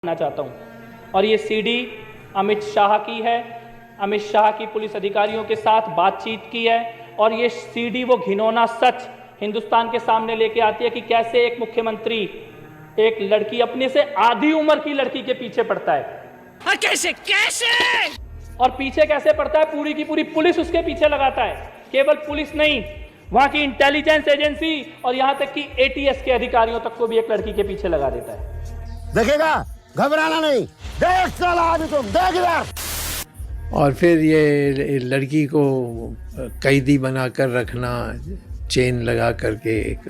करना चाहता हूं। और ये सीडी अमित शाह की है। अमित शाह की पुलिस अधिकारियों के साथ बातचीत की है और ये सीडी वो घिनौना सच हिंदुस्तान के सामने लेके आती है कि कैसे एक मुख्यमंत्री एक लड़की अपने से आधी उम्र की लड़की के पीछे पड़ता है। कैसे कैसे और पीछे कैसे पड़ता है, पूरी की पूरी पुलिस उसके पीछे लगाता है। केवल पुलिस नहीं, वहां की इंटेलिजेंस एजेंसी और यहां तक कि एटीएस के अधिकारियों तक को भी एक लड़की के पीछे लगा देता है। देखेगा, घबराना नहीं, देख साला अभी तुम देख यार। और फिर ये लड़की को कैदी बनाकर रखना, चेन लगा करके, एक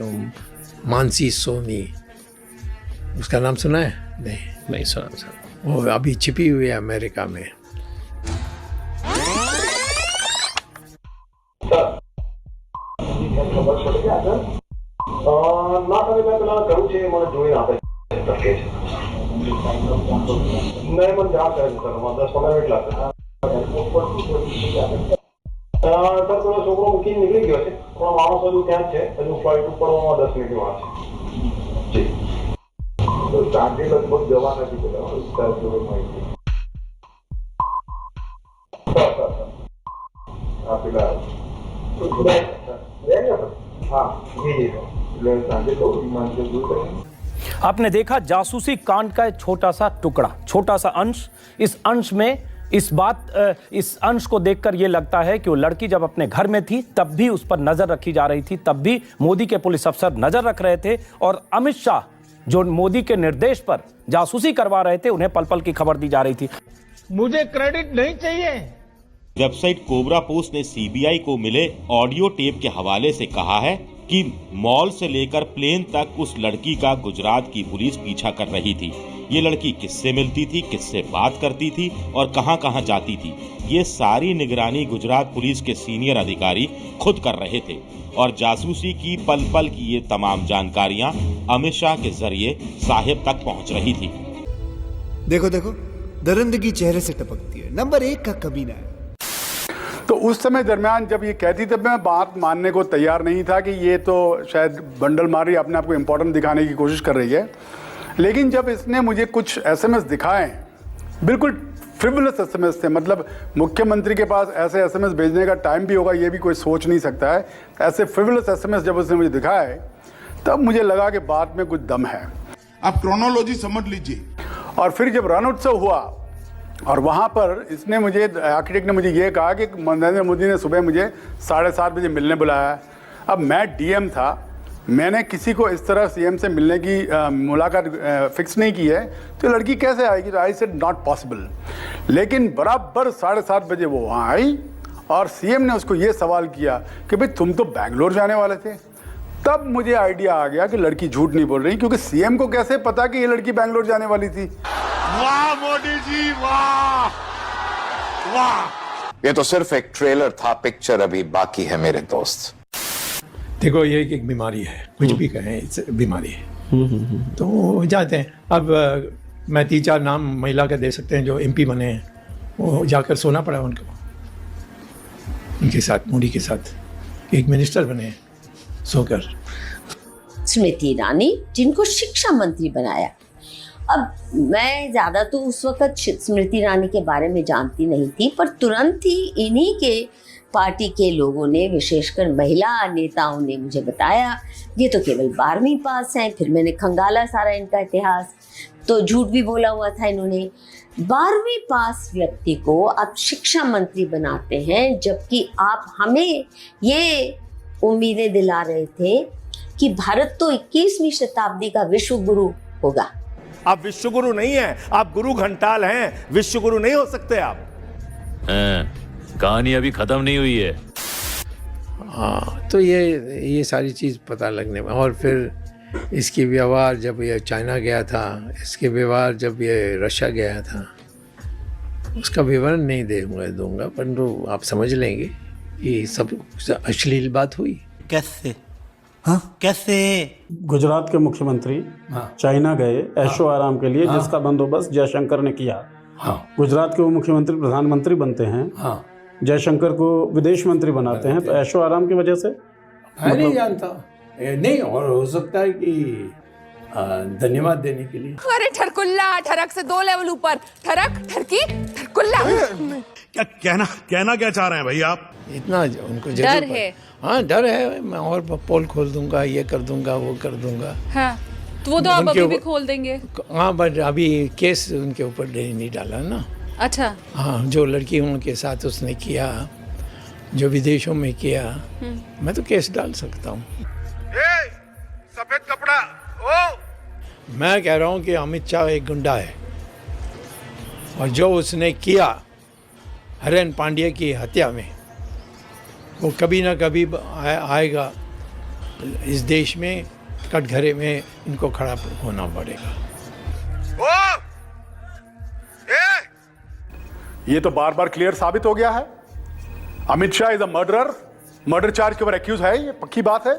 मानसी सोनी, उसका नाम सुना है? नहीं सुना सर। वो अभी छिपी हुई है अमेरिका में। नहीं मन जाम करे सर, 10-15 मिनिट लागते सर। थोड़ा छोकरो મૂકીને નીકળી ગયો છે, પણ માણસ હજુ ત્યાં જ છે, હજુ ફ્લાઇટ ઉપડવામાં 10 મિનિટની વાર છે જી। તો સાંજે લગભગ જવા નથી પેલા સર જોડે માહિતી હા પેલા हाँ जी जी साँझे तो विमान से दूर करेंगे। आपने देखा जासूसी कांड का एक छोटा सा टुकड़ा, छोटा सा अंश। इस अंश में इस अंश को देखकर यह लगता है कि वो लड़की जब अपने घर में थी तब भी उस पर नजर रखी जा रही थी, तब भी मोदी के पुलिस अफसर नजर रख रहे थे और अमित शाह जो मोदी के निर्देश पर जासूसी करवा रहे थे उन्हें पल पल की खबर दी जा रही थी। मुझे क्रेडिट नहीं चाहिए। वेबसाइट कोबरा पोस्ट ने सीबीआई को मिले ऑडियो टेप के हवाले से कहा है कि मॉल से लेकर प्लेन तक उस लड़की का गुजरात की पुलिस पीछा कर रही थी। ये लड़की किससे मिलती थी, किससे बात करती थी और कहां-कहां जाती थी, ये सारी निगरानी गुजरात पुलिस के सीनियर अधिकारी खुद कर रहे थे और जासूसी की पल पल की ये तमाम जानकारियां अमित शाह के जरिए साहिब तक पहुंच रही थी। देखो देखो, दरिंदगी चेहरे से टपकती है। नंबर 1 का कमीना है। तो उस समय दरमियान जब ये कहती तब मैं बात मानने को तैयार नहीं था कि ये तो शायद बंडल मारी अपने आप को इम्पोर्टेंट दिखाने की कोशिश कर रही है। लेकिन जब इसने मुझे कुछ एसएमएस दिखाए, बिल्कुल फ्रिवलस एसएमएस थे, मतलब मुख्यमंत्री के पास ऐसे एसएमएस भेजने का टाइम भी होगा ये भी कोई सोच नहीं सकता है। ऐसे फ्रिवलस एसएमएस जब उसने मुझे दिखाए तब मुझे लगा कि बात में कुछ दम है। आप क्रोनोलॉजी समझ लीजिए। और फिर जब रण उत्सव हुआ और वहाँ पर इसने मुझे, आर्किटेक्ट ने मुझे ये कहा कि नरेंद्र मोदी ने सुबह मुझे 7:30 बजे मिलने बुलाया। अब मैं डीएम था, मैंने किसी को इस तरह सीएम से मिलने की मुलाकात फिक्स नहीं की है, तो लड़की कैसे आएगी? तो आई सेड नॉट पॉसिबल। लेकिन बराबर 7:30 बजे वो वहाँ आई और सीएम ने उसको ये सवाल किया कि भाई तुम तो बैंगलोर जाने वाले थे। तब मुझे आइडिया आ गया कि लड़की झूठ नहीं बोल रही, क्योंकि सीएम को कैसे पता कि ये लड़की बैंगलोर जाने वाली थी। वाह मोदी जी, वाह वाह। ये तो सिर्फ एक ट्रेलर था, पिक्चर अभी बाकी है मेरे दोस्त। देखो ये एक बीमारी है, कुछ भी कहें बीमारी है, तो जाते हैं। अब मैं 3-4 नाम महिला का दे सकते हैं जो एमपी बने हैं, वो जाकर सोना पड़ा उनको, उनके साथ, मोदी के साथ। एक मिनिस्टर बने हैं सोकर, स्मृति ईरानी जिनको शिक्षा मंत्री बनाया। अब मैं ज़्यादा तो उस वक्त स्मृति ईरानी के बारे में जानती नहीं थी, पर तुरंत ही इन्हीं के पार्टी के लोगों ने, विशेषकर महिला नेताओं ने मुझे बताया ये तो केवल 12वीं पास हैं। फिर मैंने खंगाला सारा इनका इतिहास, तो झूठ भी बोला हुआ था इन्होंने। 12वीं पास व्यक्ति को आप शिक्षा मंत्री बनाते हैं, जबकि आप हमें ये उम्मीदें दिला रहे थे कि भारत तो 21वीं शताब्दी का विश्व गुरु होगा। आप विश्व गुरु नहीं हैं, आप गुरु घंटाल हैं, विश्व गुरु नहीं हो सकते आप। कहानी अभी खत्म नहीं हुई है। हाँ, तो ये सारी चीज़ पता लगने में। और फिर इसकी व्यवहार जब ये चाइना गया था, इसके व्यवहार जब ये रशिया गया था, उसका विवरण नहीं दूंगा, परंतु आप समझ लेंगे ये सब अश्लील बात हुई। कैसे? हाँ कैसे? गुजरात के मुख्यमंत्री चाइना गए ऐशो आराम के लिए, जिसका बंदोबस्त जयशंकर ने किया। गुजरात के वो मुख्यमंत्री प्रधानमंत्री बनते हैं, जयशंकर को विदेश मंत्री बनाते हैं, तो ऐशो आराम की वजह से मैं नहीं जानता, नहीं, और हो सकता है कि धन्यवाद देने के लिए। अरे ठरकुल्ला, ठरक से 2 लेवल ऊपर, ठरक ठरकी ठरकुल्ला। क्या कहना क्या चाह रहे हैं भाई आप? इतना उनको डर जरूर है। हाँ डर है, मैं और पोल खोल दूंगा, ये कर दूंगा, वो कर दूंगा। हाँ, तो वो तो आप उनके अभी भी ऊपर- खोल देंगे। हाँ बट अभी केस उनके ऊपर नहीं डाला ना। अच्छा। हाँ, जो लड़कियों के साथ उसने किया, जो विदेशों में किया, मैं तो केस डाल सकता हूँ। सफेद कपड़ा ओ मैं कह रहा हूँ कि अमित शाह एक गुंडा है और जो उसने किया हरेन पांड्या की हत्या में, वो कभी ना कभी आएगा इस देश में, कटघरे में इनको खड़ा होना पड़ेगा। ये तो बार बार क्लियर साबित हो गया है, Amit Shah is a murderer. Murder charge के ऊपर एक्यूज है, ये पक्की बात है।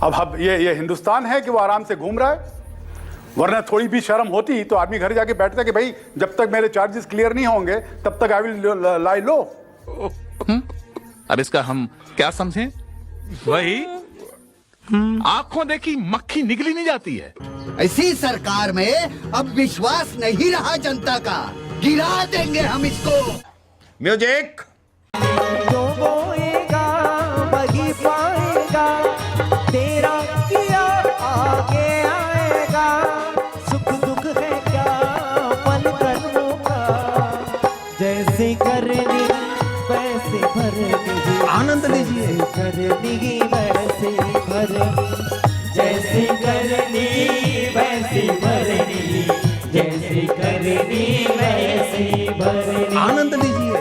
अब ये हिंदुस्तान है कि वो आराम से घूम रहा है? वरना थोड़ी भी शर्म होती तो आदमी घर जाके बैठता कि भाई जब तक मेरे चार्जेस क्लियर नहीं होंगे तब तक आई विल लाई लो। अब इसका हम क्या समझें? वही आंखों देखी मक्खी निकली नहीं जाती है। ऐसी सरकार में अब विश्वास नहीं रहा जनता का, गिरा देंगे हम इसको। म्यूजिक। जो बोएगा वही पाएगा, तेरा किया आगे आएगा। सुख दुख है क्या पल कर्मों का, जैसे करनी वैसे भरनी। आनंद लीजिए। करनी वैसे भरनी, जैसे करनी वैसे भरनी, जैसे करनी वैसे भरनी। आनंद लीजिए।